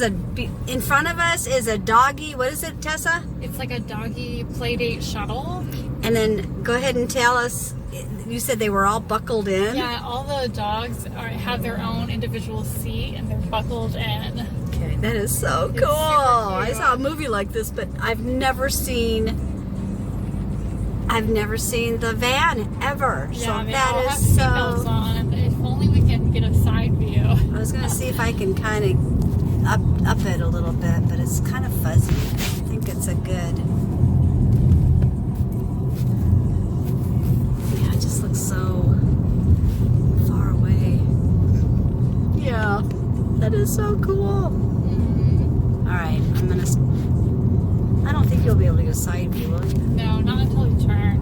in front of us is a doggy. What is it, Tessa? It's like a doggy play date shuttle. And then go ahead and tell us. You said they were all buckled in. Yeah, all the dogs have their own individual seat and they're buckled in. Okay, that is so cool. I saw a movie like this, but I've never seen the van ever. Yeah, so they that all have is seatbelts so. on. If only we can get a side view. I was gonna see if I can kind of up it a little bit, but it's kind of fuzzy. I think it's a good. Yeah, it just looks so far away. Yeah, that is so cool. Mm-hmm. All right, I don't think you'll be able to go side view, will you? No, not until you turn.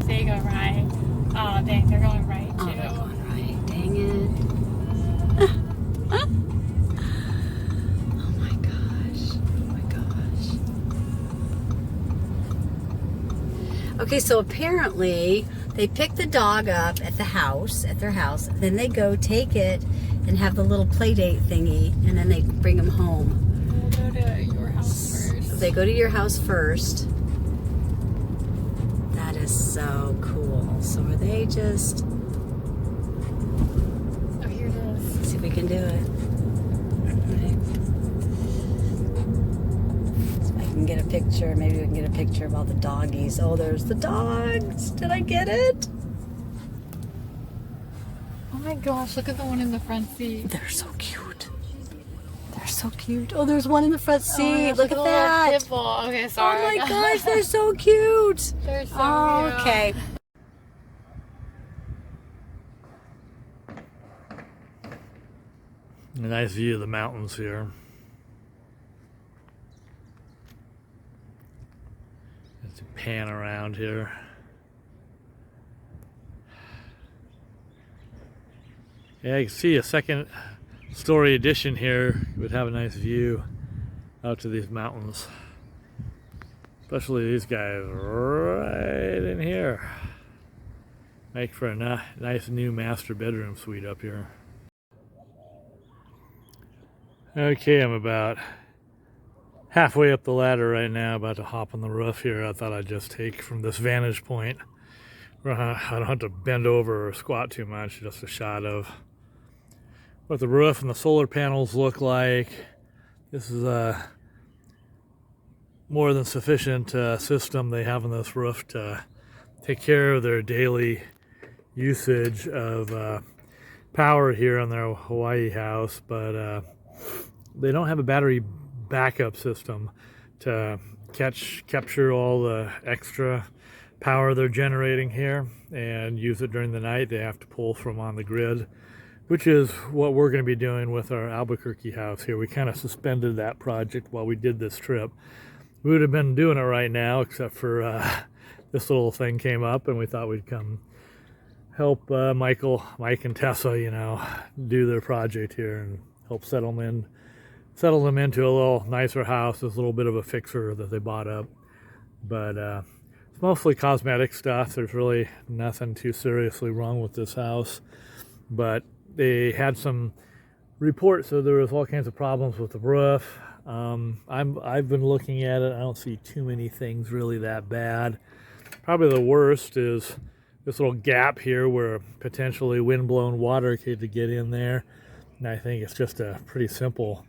They go right. Oh, dang, they're going right too. Oh, they're going right. Dang it. Oh my gosh. Oh my gosh. Okay, so apparently they pick the dog up at their house, then they go take it and have the little play date thingy, and then they bring them home. We'll go to your house first. They go to your house first. That is so cool. So are they just... Oh, here it is. Let's see if we can do it. Right. So I can get a picture. Maybe we can get a picture of all the doggies. Oh, there's the dogs. Did I get it? Oh my gosh, look at the one in the front seat. They're so cute. They're so cute. Oh, there's one in the front seat. Oh gosh, look at that. Pit bull. Okay, sorry. Oh my gosh, they're so cute. They're so Oh, cute. okay. A nice view of the mountains here. Let's pan around here. Yeah, you can see a second story addition here would have a nice view out to these mountains. Especially these guys right in here. Make for a nice new master bedroom suite up here. Okay, I'm about halfway up the ladder right now, about to hop on the roof here. I thought I'd just take from this vantage point. I don't have to bend over or squat too much, just a shot of what the roof and the solar panels look like. This is a more than sufficient system they have on this roof to take care of their daily usage of power here on their Hawaii house, but they don't have a battery backup system to capture all the extra power they're generating here and use it during the night. They have to pull from on the grid, which is what we're going to be doing with our Albuquerque house here. We kind of suspended that project while we did this trip. We would have been doing it right now, except for this little thing came up, and we thought we'd come help Mike and Tessa, you know, do their project here and help settle them into a little nicer house. This little bit of a fixer that they bought up, but it's mostly cosmetic stuff. There's really nothing too seriously wrong with this house, but they had some reports, so there was all kinds of problems with the roof. I've been looking at it. I don't see too many things really that bad. Probably the worst is this little gap here where potentially wind-blown water could get in there. And I think it's just a pretty simple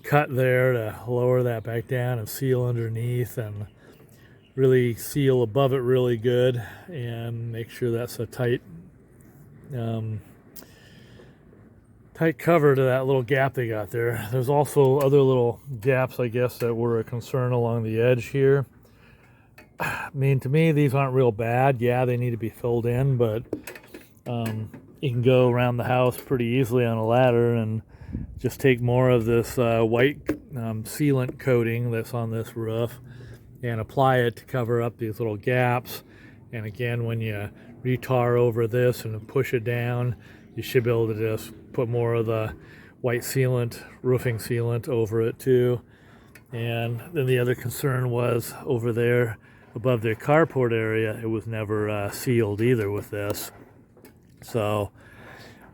cut there to lower that back down and seal underneath and really seal above it really good and make sure that's a tight cover to that little gap they got there. There's also other little gaps, I guess, that were a concern along the edge here. I mean, to me, these aren't real bad. Yeah, they need to be filled in, but you can go around the house pretty easily on a ladder and just take more of this white sealant coating that's on this roof and apply it to cover up these little gaps. And again, when you retar over this and push it down, you should be able to just put more of the white sealant, roofing sealant over it too. And then the other concern was over there above their carport area, it was never sealed either with this. So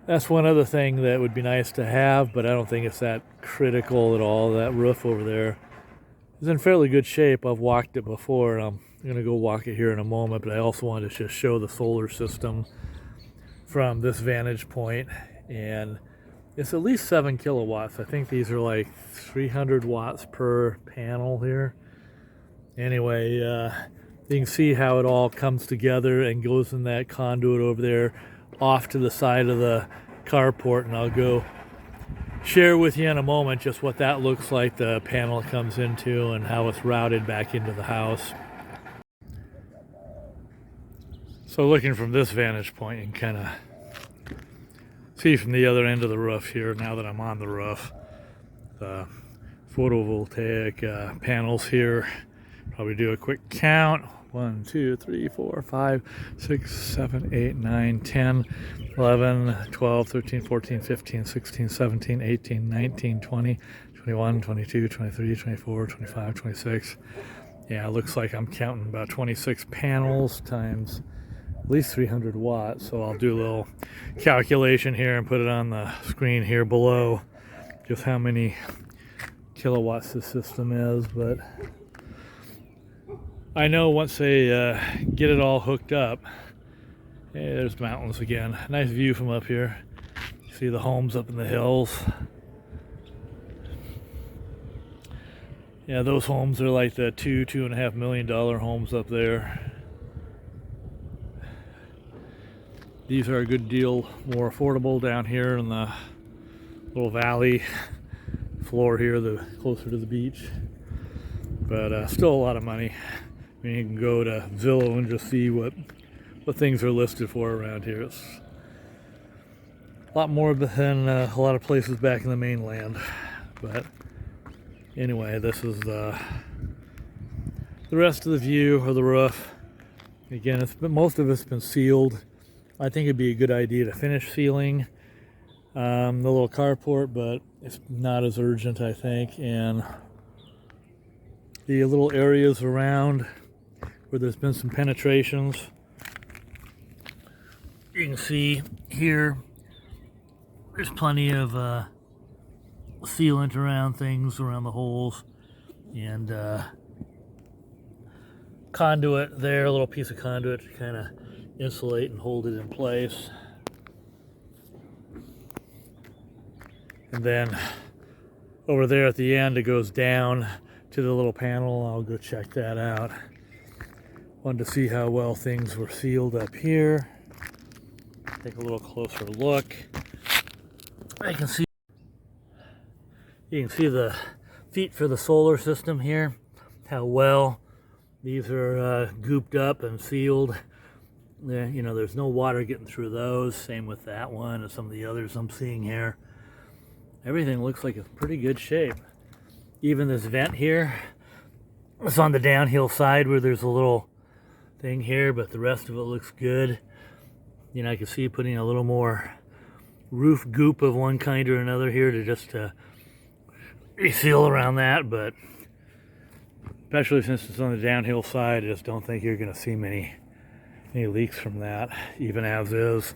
that's one other thing that would be nice to have, but I don't think it's that critical at all. That roof over there is in fairly good shape. I've walked it before, and I'm going to go walk it here in a moment, but I also wanted to just show the solar system from this vantage point, and it's at least 7 kilowatts. I think these are like 300 watts per panel here. Anyway, you can see how it all comes together and goes in that conduit over there off to the side of the carport, and I'll go share with you in a moment just what that looks like, the panel it comes into and how it's routed back into the house. So looking from this vantage point, you can kind of see from the other end of the roof here, now that I'm on the roof, the photovoltaic panels here. Probably do a quick count. 1, 2, 3, 4, 5, 6, 7, 8, 9, 10, 11, 12, 13, 14, 15, 16, 17, 18, 19, 20, 21, 22, 23, 24, 25, 26. Yeah, it looks like I'm counting about 26 panels times at least 300 watts. So I'll do a little calculation here and put it on the screen here below, just how many kilowatts the system is. But I know once they get it all hooked up, hey, there's mountains again. Nice view from up here. You see the homes up in the hills. Yeah, those homes are like the $2.5 million homes up there. These are a good deal more affordable down here in the little valley floor here, the closer to the beach. But still a lot of money. I mean, you can go to Zillow and just see what things are listed for around here. It's a lot more than a lot of places back in the mainland. But anyway, this is the rest of the view of the roof. Again, most of it's been sealed. I think it'd be a good idea to finish sealing the little carport, but it's not as urgent, I think. And the little areas around where there's been some penetrations, you can see here there's plenty of sealant around things, around the holes, and conduit there, a little piece of conduit to kind of insulate and hold it in place. And then over there at the end, it goes down to the little panel. I'll go check that out. Wanted to see how well things were sealed up here. Take a little closer look. You can see the feet for the solar system here, how well these are gooped up and sealed. You know, there's no water getting through those. Same with that one and some of the others I'm seeing here. Everything looks like it's pretty good shape. Even this vent here, it's on the downhill side where there's a little thing here, but the rest of it looks good. You know, I can see putting a little more roof goop of one kind or another here to just reseal around that, but especially since it's on the downhill side, I just don't think you're going to see many leaks from that, even as is.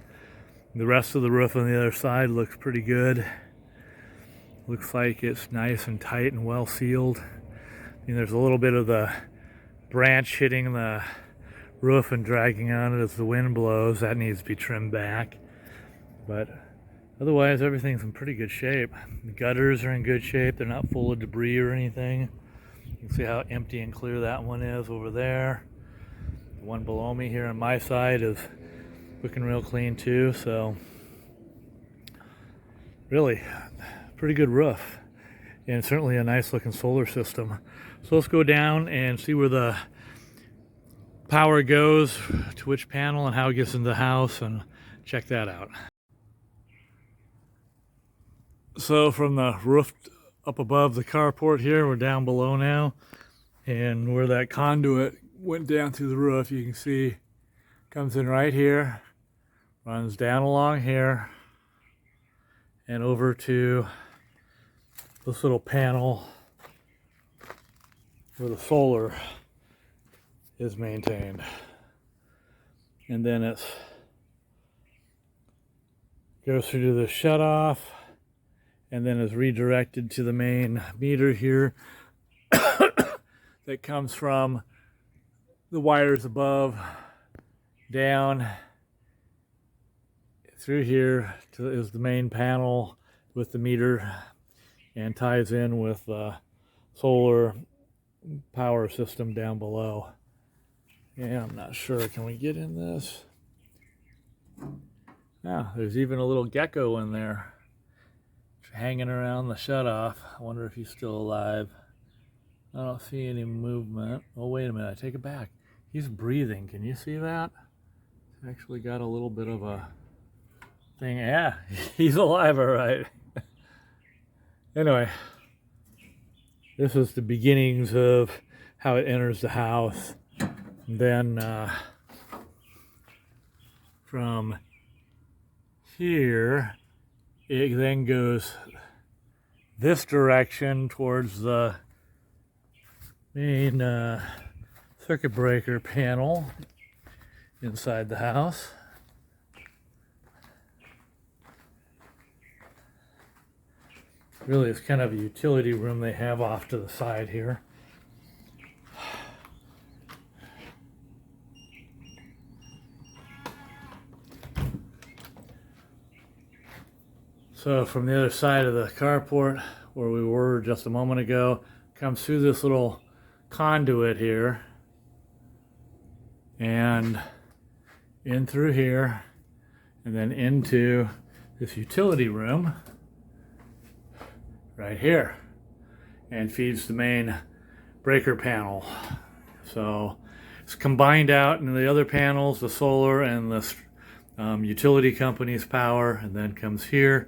The rest of the roof on the other side looks pretty good. Looks like it's nice and tight and well sealed. I mean, there's a little bit of the branch hitting the roof and dragging on it as the wind blows. That needs to be trimmed back. But otherwise, everything's in pretty good shape. The gutters are in good shape. They're not full of debris or anything. You can see how empty and clear that one is over there. The one below me here on my side is looking real clean too. So really pretty good roof, and certainly a nice looking solar system. So let's go down and see where the power goes, to which panel, and how it gets into the house, and check that out. So from the roof up above the carport here, we're down below now, and where that conduit went down through the roof, you can see comes in right here, runs down along here, and over to this little panel where the solar is maintained. And then it's goes through to the shutoff, and then is redirected to the main meter here that comes from the wires above, down through here to is the main panel with the meter, and ties in with the solar power system down below. Yeah, I'm not sure. Can we get in this? Yeah, there's even a little gecko in there hanging around the shutoff. I wonder if he's still alive. I don't see any movement. Oh, wait a minute. I take it back. He's breathing. Can you see that? He's actually got a little bit of a thing. Yeah, he's alive, all right. Anyway, this is the beginnings of how it enters the house. Then from here, it then goes this direction towards the main circuit breaker panel inside the house. Really, it's kind of a utility room they have off to the side here. So from the other side of the carport, where we were just a moment ago, comes through this little conduit here, and in through here, and then into this utility room right here, and feeds the main breaker panel. So it's combined out in the other panels, the solar and the utility company's power, and then comes here,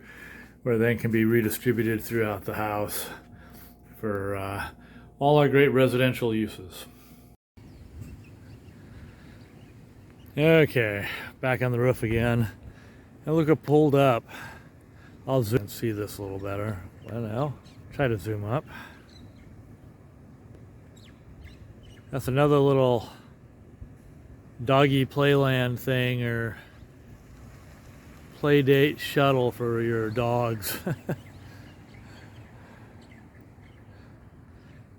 where then can be redistributed throughout the house for all our great residential uses. Okay, back on the roof again. And look, it pulled up. I'll zoom and see this a little better. Well, now, try to zoom up. That's another little doggy playland thing, or play date shuttle for your dogs.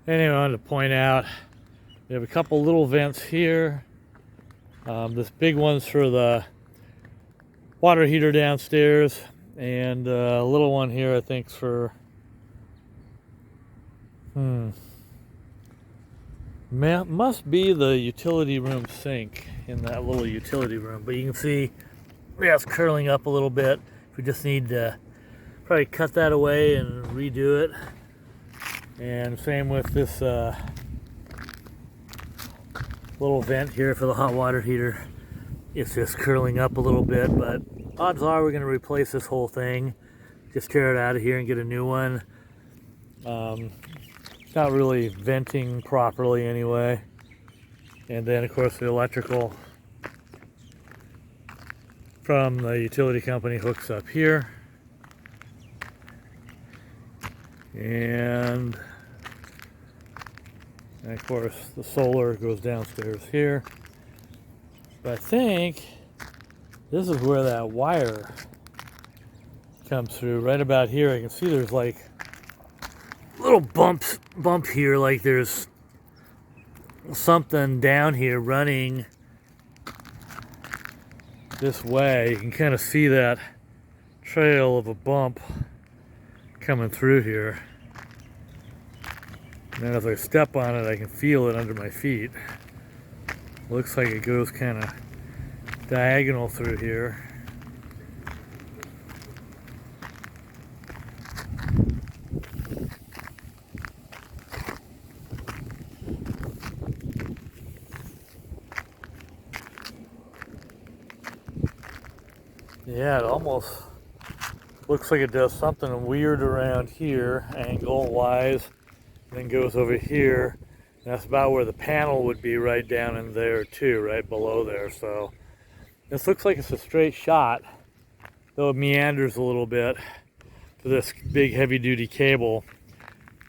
Anyway, I wanted to point out we have a couple little vents here. This big one's for the water heater downstairs, and a little one here I think's for must be the utility room sink in that little utility room, but you can see yeah, it's curling up a little bit. We just need to probably cut that away and redo it. And same with this little vent here for the hot water heater. It's just curling up a little bit, but odds are we're going to replace this whole thing. Just tear it out of here and get a new one. It's not really venting properly anyway. And then of course the electrical from the utility company hooks up here, and of course the solar goes downstairs here. But I think this is where that wire comes through, right about here. I can see there's like a little bump here, like there's something down here running this way. You can kind of see that trail of a bump coming through here. And then as I step on it, I can feel it under my feet. Looks like it goes kind of diagonal through here. Yeah, it almost looks like it does something weird around here, angle-wise, then goes over here. And that's about where the panel would be, right down in there too, right below there. So this looks like it's a straight shot, though it meanders a little bit to this big heavy-duty cable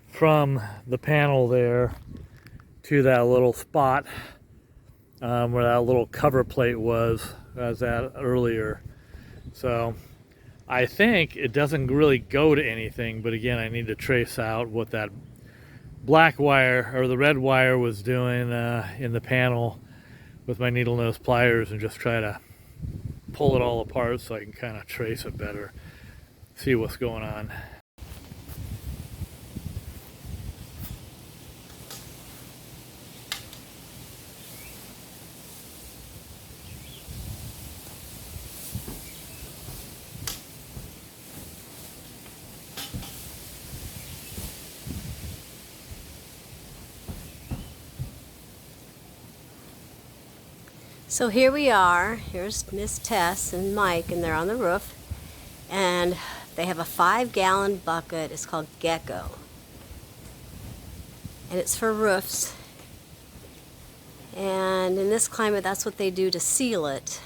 from the panel there to that little spot where that little cover plate was, as that earlier. So I think it doesn't really go to anything, but again, I need to trace out what that black wire or the red wire was doing in the panel with my needle nose pliers and just try to pull it all apart so I can kind of trace it better, see what's going on. So here we are. Here's Miss Tess and Mike, and they're on the roof. And they have a 5-gallon bucket. It's called GACO. And it's for roofs. And in this climate, that's what they do to seal it.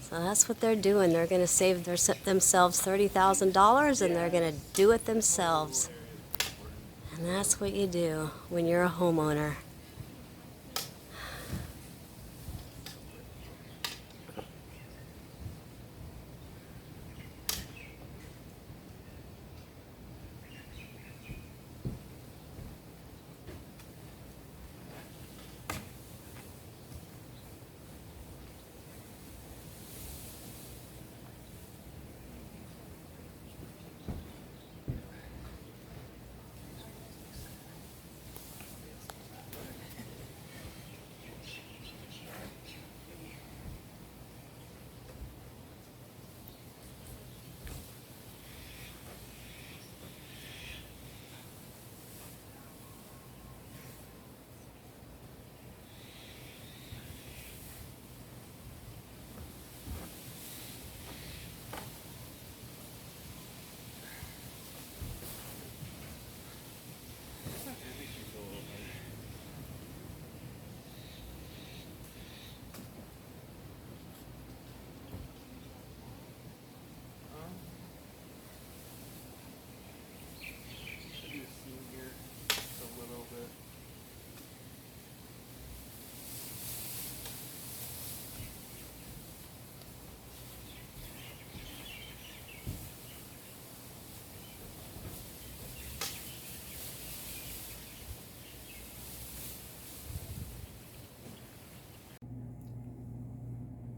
So that's what they're doing. They're going to save themselves $30,000, and they're going to do it themselves. And that's what you do when you're a homeowner.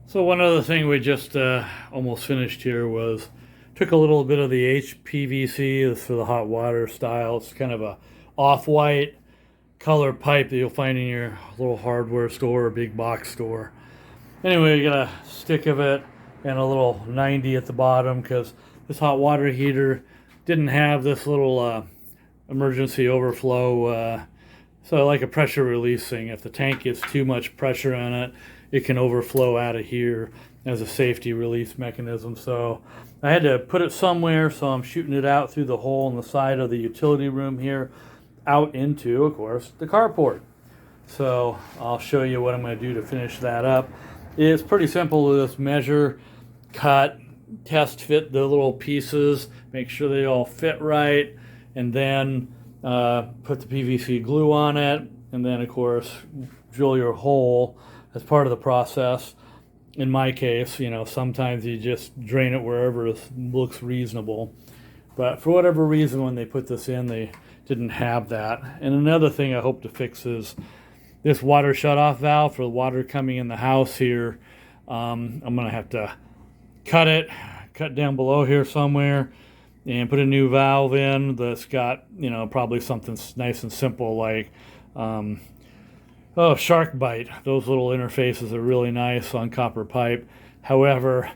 So one other thing we just almost finished here was took a little bit of the HPVC, this for the hot water style. It's kind of a off-white color pipe that you'll find in your little hardware store or big box store. Anyway, you got a stick of it and a little 90 at the bottom because this hot water heater didn't have this little emergency overflow. So like a pressure release thing, if the tank gets too much pressure on it, it can overflow out of here as a safety release mechanism. So I had to put it somewhere, so I'm shooting it out through the hole in the side of the utility room here, out into, of course, the carport. So I'll show you what I'm going to do to finish that up. It's pretty simple to just measure, cut, test fit the little pieces, make sure they all fit right, and then put the PVC glue on it, and then of course drill your hole as part of the process. In my case, you know, sometimes you just drain it wherever it looks reasonable. But for whatever reason, when they put this in, they didn't have that. And another thing I hope to fix is this water shutoff valve for the water coming in the house here. I'm going to have to cut down below here somewhere, and put a new valve in that's got, you know, probably something nice and simple like shark bite. Those little interfaces are really nice on copper pipe. However,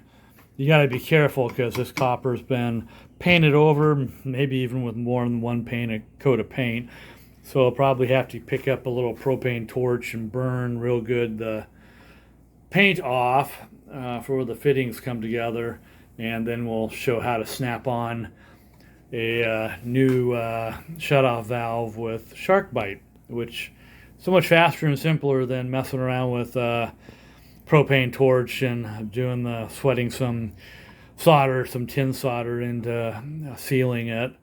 you got to be careful because this copper's been painted over, maybe even with more than one coat of paint. So I'll probably have to pick up a little propane torch and burn real good the paint off for where the fittings come together, and then we'll show how to snap on a new shutoff valve with shark bite, which is so much faster and simpler than messing around with propane torch and sweating some solder, some tin solder into sealing it.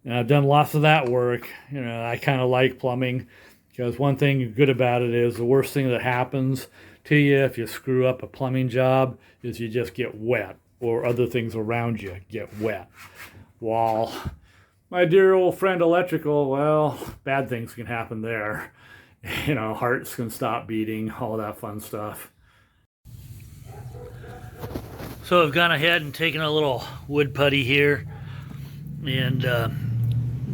And I've done lots of that work. You know, I kind of like plumbing because one thing good about it is the worst thing that happens to you if you screw up a plumbing job is you just get wet. or other things around you get wet. While my dear old friend electrical, well, bad things can happen there. You know, hearts can stop beating, all that fun stuff. So I've gone ahead and taken a little wood putty here and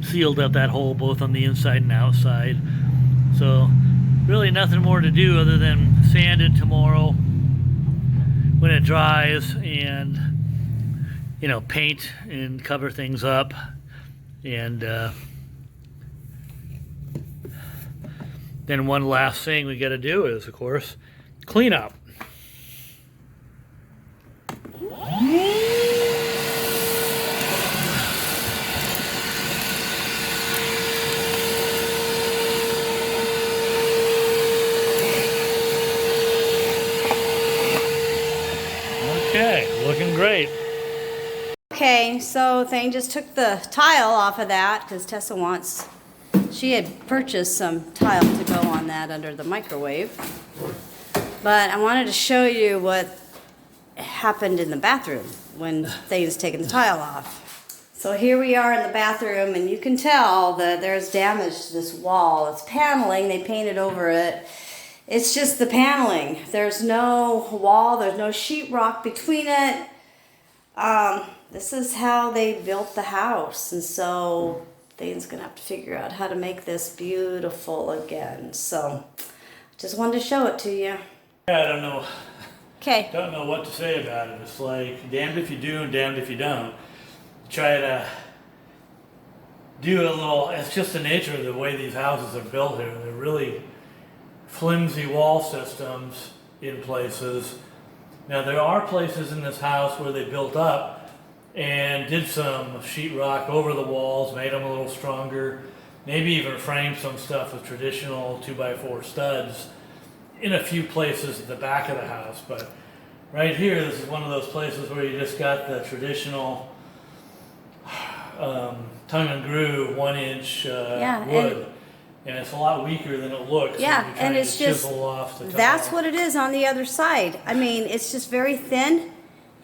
sealed up that hole both on the inside and outside. So really nothing more to do other than sand it tomorrow when it dries, and you know, paint and cover things up, and then one last thing we got to do is, of course, clean up. Okay, looking great. Okay, so Thane just took the tile off of that because Tessa wants, she had purchased some tile to go on that under the microwave. But I wanted to show you what happened in the bathroom when Thane's taken the tile off. So here we are in the bathroom, and you can tell that there's damage to this wall. It's paneling, they painted over it. It's just the paneling. There's no wall, there's no sheetrock between it. This is how they built the house, and so Thane's gonna have to figure out how to make this beautiful again. So just wanted to show it to you. I don't know. Okay. Don't know what to say about it. It's like damned if you do and damned if you don't. Try to do a little. It's just the nature of the way these houses are built here. They're really flimsy wall systems in places. Now there are places in this house where they built up and did some sheetrock over the walls, made them a little stronger, maybe even framed some stuff with traditional 2x4 studs in a few places at the back of the house. But right here, this is one of those places where you just got the traditional tongue and groove 1-inch wood. And it's a lot weaker than it looks. Yeah, and it's just, off the top. that's what it is on the other side. I mean, it's just very thin.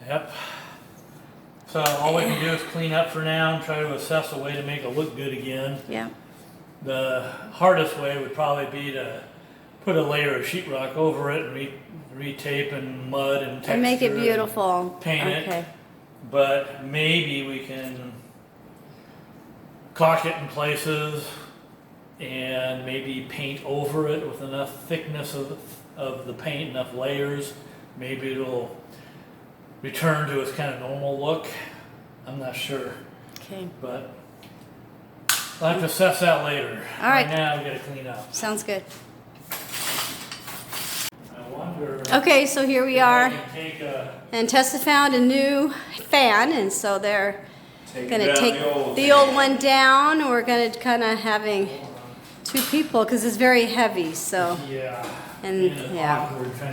Yep. So all we can do is clean up for now and try to assess a way to make it look good again. Yeah. The hardest way would probably be to put a layer of sheetrock over it and retape and mud and texture And make it beautiful. Paint Okay. it. But maybe we can caulk it in places and maybe paint over it with enough thickness of the paint, enough layers. Maybe it'll return to its kind of normal look. I'm not sure. Okay. But I'll have to assess that later. All right. Now we gotta clean up. Sounds good. I wonder. Okay, so here we if I are. can take And Tessa found a new fan, and so they're gonna down take the old one down. We're gonna kind of having two people because it's very heavy. So yeah. and in an yeah. awkward kind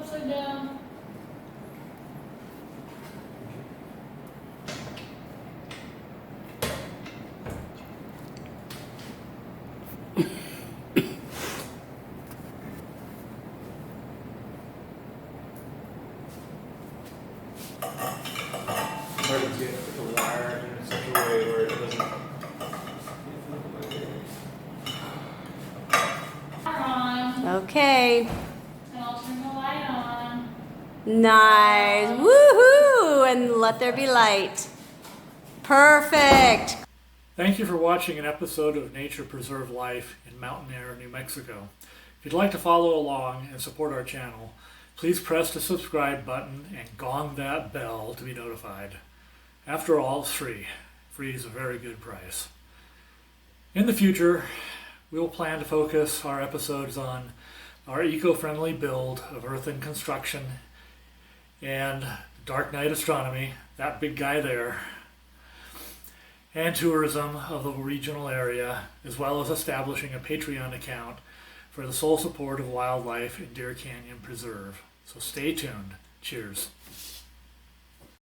upside down. Hard to get the wire in such a way where it doesn't. On. Okay. And I'll turn the light on. Nice. Woohoo! And let there be light. Perfect. Thank you for watching an episode of Nature Preserve Life in Mountain Air, New Mexico. If you'd like to follow along and support our channel, please press the subscribe button and gong that bell to be notified. After all, it's free. Free is a very good price. In the future, we will plan to focus our episodes on our eco-friendly build of earthen construction and dark night astronomy, that big guy there, and tourism of the regional area, as well as establishing a Patreon account for the sole support of wildlife in Deer Canyon Preserve. So stay tuned. Cheers.